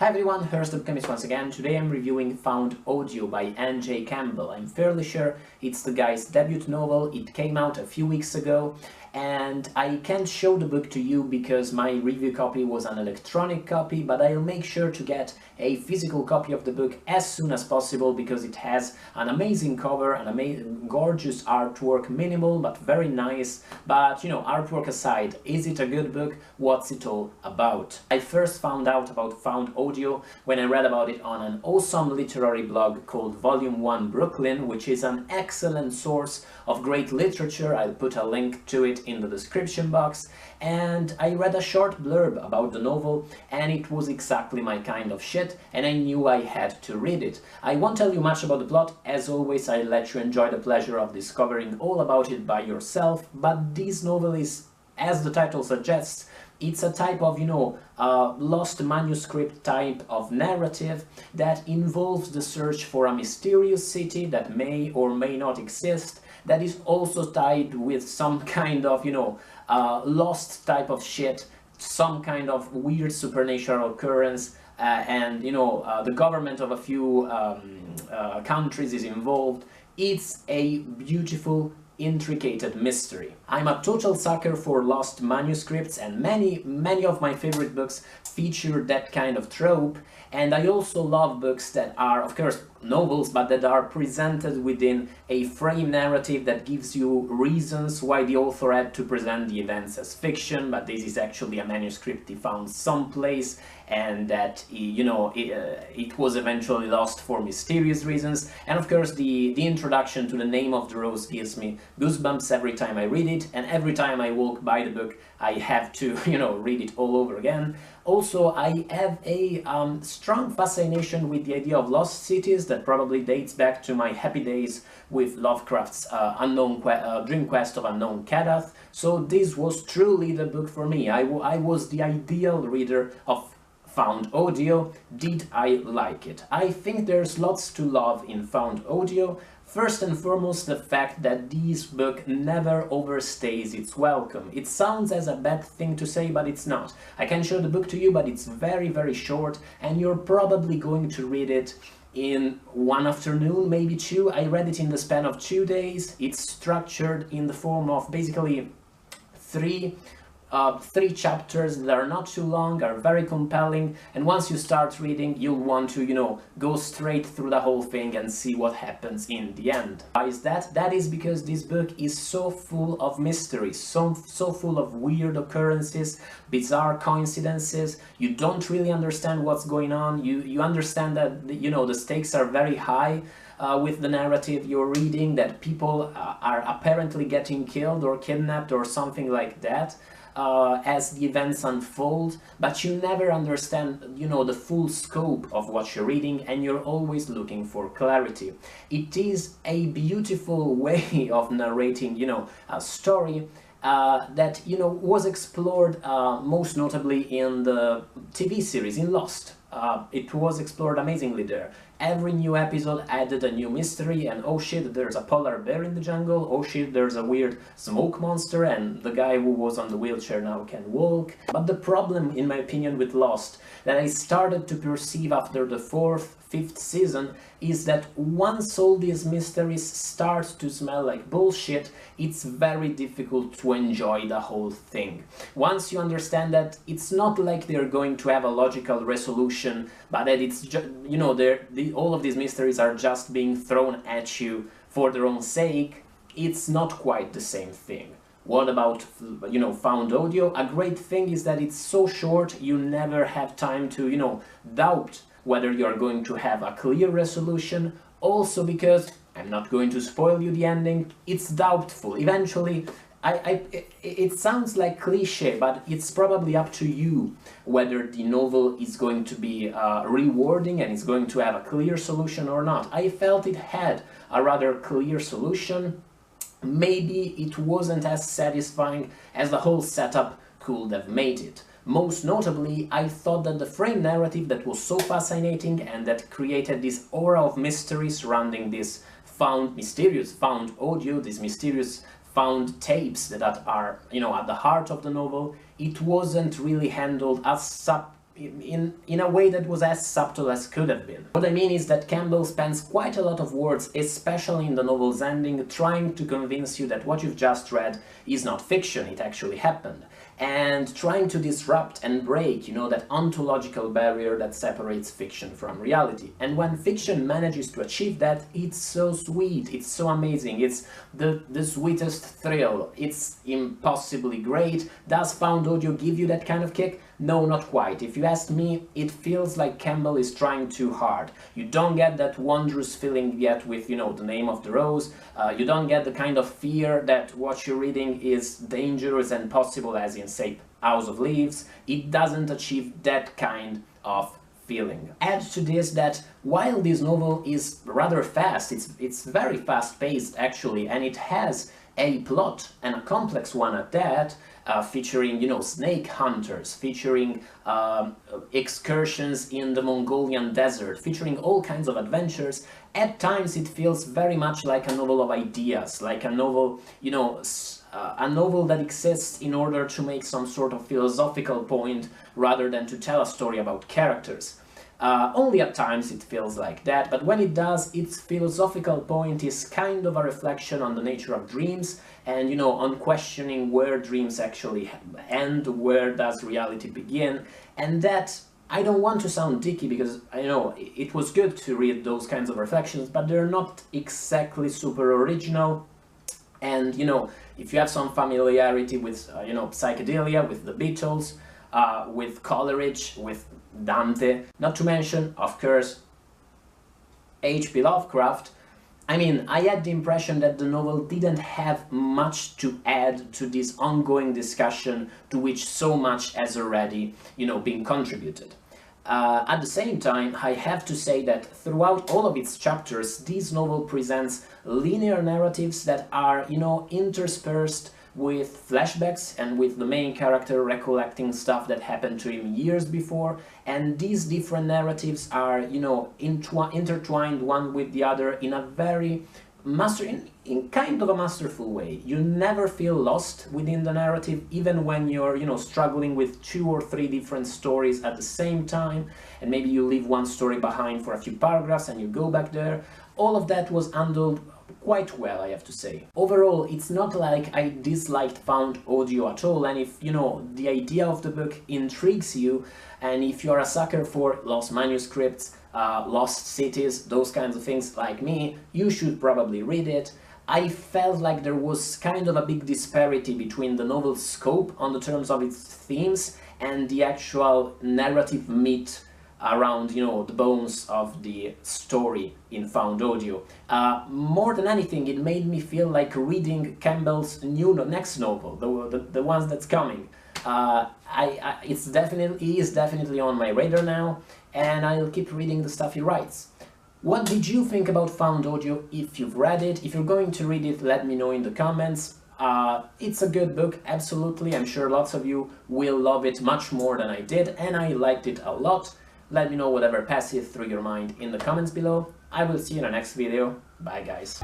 Hi everyone, here's the chemist once again. Today I'm reviewing Found Audio by N.J. Campbell. I'm fairly sure it's the guy's debut novel. It came out a few weeks ago and I can't show the book to you because my review copy was an electronic copy, but I'll make sure to get a physical copy of the book as soon as possible because it has an amazing cover, an amazing, gorgeous artwork, minimal but very nice. But you know, artwork aside, is it a good book? What's it all about? I first found out about Found Audio when I read about it on an awesome literary blog called Volume 1 Brooklyn, which is an excellent source of great literature. I'll put a link to it in the description box. And I read a short blurb about the novel and it was exactly my kind of shit and I knew I had to read it. I won't tell you much about the plot. As always, I'll let you enjoy the pleasure of discovering all about it by yourself, but this novel is, as the title suggests, it's a type of, lost manuscript type of narrative that involves the search for a mysterious city that may or may not exist, that is also tied with some kind of, lost type of shit, some kind of weird supernatural occurrence, and, the government of a few countries is involved. It's a beautiful, intricate mystery. I'm a total sucker for lost manuscripts and many of my favorite books feature that kind of trope, and I also love books that are, of course, novels, but that are presented within a frame narrative that gives you reasons why the author had to present the events as fiction, but this is actually a manuscript he found someplace and that, it was eventually lost for mysterious reasons. And of course the introduction to The Name of the Rose gives me goosebumps every time I read it, and every time I walk by the book I have to, read it all over again. Also, I have a strong fascination with the idea of lost cities that probably dates back to my happy days with Lovecraft's Dream Quest of Unknown Kadath. So this was truly the book for me. I was the ideal reader of Found Audio. Did I like it? I think there's lots to love in Found Audio. First and foremost, the fact that this book never overstays its welcome. It sounds as a bad thing to say, but it's not. I can show the book to you, but it's very, very short, and you're probably going to read it in one afternoon, maybe two. I read it in the span of 2 days. It's structured in the form of basically three chapters that are not too long, are very compelling, and once you start reading you'll want to, go straight through the whole thing and see what happens in the end. Why is that? That is because this book is so full of mysteries, so full of weird occurrences, bizarre coincidences. You don't really understand what's going on. You understand that, the stakes are very high with the narrative you're reading, that people are apparently getting killed or kidnapped or something like that as the events unfold, but you never understand, the full scope of what you're reading, and you're always looking for clarity. It is a beautiful way of narrating, a story that, was explored most notably in the TV series, in Lost. It was explored amazingly there. Every new episode added a new mystery, and oh shit, there's a polar bear in the jungle, oh shit, there's a weird smoke monster, and the guy who was on the wheelchair now can walk. But the problem, in my opinion, with Lost, that I started to perceive after the 4th, 5th season, is that once all these mysteries start to smell like bullshit, it's very difficult to enjoy the whole thing. Once you understand that it's not like they're going to have a logical resolution, but that it's just, all of these mysteries are just being thrown at you for their own sake, it's not quite the same thing. What about, Found Audio? A great thing is that it's so short, you never have time to, doubt whether you're going to have a clear resolution. Also because, I'm not going to spoil you the ending, it's doubtful. Eventually, it sounds like cliche, but it's probably up to you whether the novel is going to be rewarding and is going to have a clear solution or not. I felt it had a rather clear solution. Maybe it wasn't as satisfying as the whole setup could have made it. Most notably, I thought that the frame narrative that was so fascinating and that created this aura of mystery surrounding this mysterious found audio, this mysterious found tapes that are, at the heart of the novel, it wasn't really handled as in a way that was as subtle as could have been. What I mean is that Campbell spends quite a lot of words, especially in the novel's ending, trying to convince you that what you've just read is not fiction, it actually happened. And trying to disrupt and break, you know, that ontological barrier that separates fiction from reality. And when fiction manages to achieve that, it's so sweet, it's so amazing, it's the sweetest thrill, it's impossibly great. Does found audio give you that kind of kick? No, not quite. If you ask me, it feels like Campbell is trying too hard. You don't get that wondrous feeling yet with, you know, The Name of the Rose. You don't get the kind of fear that what you're reading is dangerous and possible, as in, say, House of Leaves. It doesn't achieve that kind of feeling. Add to this that while this novel is rather fast, it's very fast-paced actually, and it has a plot, and a complex one at that, featuring, you know, snake hunters, featuring excursions in the Mongolian desert, featuring all kinds of adventures. At times it feels very much like a novel of ideas, like a novel, you know, a novel that exists in order to make some sort of philosophical point rather than to tell a story about characters. Only at times it feels like that, but when it does, its philosophical point is kind of a reflection on the nature of dreams and, you know, on questioning where dreams actually end, where does reality begin, and that, I don't want to sound dicky because I know it was good to read those kinds of reflections, but they're not exactly super original. And, you know, if you have some familiarity with, you know, psychedelia, with the Beatles, with Coleridge, with Dante, not to mention, of course, H.P. Lovecraft, I mean, I had the impression that the novel didn't have much to add to this ongoing discussion to which so much has already, you know, been contributed. At the same time, I have to say that throughout all of its chapters, this novel presents linear narratives that are, you know, interspersed with flashbacks and with the main character recollecting stuff that happened to him years before, and these different narratives are, you know, intertwined one with the other in a very in kind of a masterful way. You never feel lost within the narrative, even when you're, you know, struggling with 2 or 3 different stories at the same time, and maybe you leave one story behind for a few paragraphs and you go back there. All of that was handled quite well, I have to say. Overall, it's not like I disliked found audio at all, and if, you know, the idea of the book intrigues you, and if you're a sucker for lost manuscripts, lost cities, those kinds of things like me, you should probably read it. I felt like there was kind of a big disparity between the novel's scope on the terms of its themes and the actual narrative meat around, you know, the bones of the story in found audio. More than anything, it made me feel like reading Campbell's next novel, the ones that's coming. He is definitely on my radar now, and I'll keep reading the stuff he writes. What did you think about found audio if you've read it? If you're going to read it, let me know in the comments. It's a good book, absolutely. I'm sure lots of you will love it much more than I did, and I liked it a lot. Let me know whatever passes through your mind in the comments below. I will see you in the next video. Bye, guys.